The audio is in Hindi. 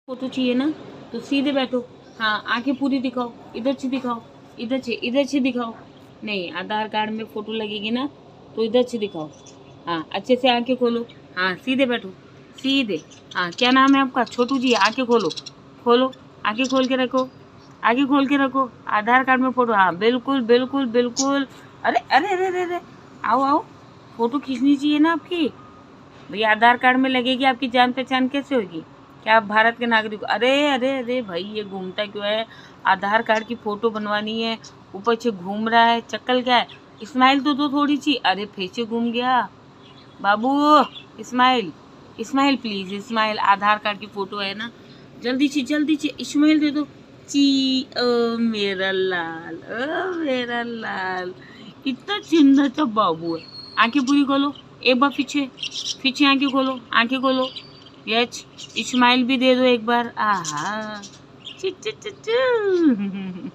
फोटो चाहिए ना तो सीधे बैठो। हाँ, आंखें पूरी दिखाओ, इधर से दिखाओ, इधर से दिखाओ। नहीं, आधार कार्ड में फोटो लगेगी ना तो इधर से दिखाओ। हाँ, अच्छे से आंखें खोलो। हाँ, सीधे बैठो, सीधे। हाँ, क्या नाम है आपका? छोटू जी। आंखें खोलो, खोलो, आंखें खोल के रखो, आंखें खोल के रखो। आधार कार्ड में फोटो, हाँ बिल्कुल बिल्कुल बिल्कुल। अरे अरे अरे अरे अरे, आओ आओ, फोटो खींचनी चाहिए ना आपकी। भैया आधार कार्ड में लगेगी, आपकी जान पहचान कैसे होगी? क्या आप भारत के नागरिक हो? अरे अरे अरे भाई, ये घूमता क्यों है? आधार कार्ड की फोटो बनवानी है, ऊपर से घूम रहा है, चक्कर क्या है? स्माइल तो दो थोड़ी सी। अरे फिर से घूम गया बाबू। Smile, smile please, smile. Aadhaar card की फोटो है ना, जल्दी से स्माइल दे दो। ची, ओ मेरा लाल, ओ मेरा लाल, कितना सुंदर सा बाबू है। आंखें पूरी खोलो, एक बार पीछे, पीछे आंखें खोलो, आंखें खोलो। यच, स्माइल भी दे दो एक बार। आहा, चू चू चू चू।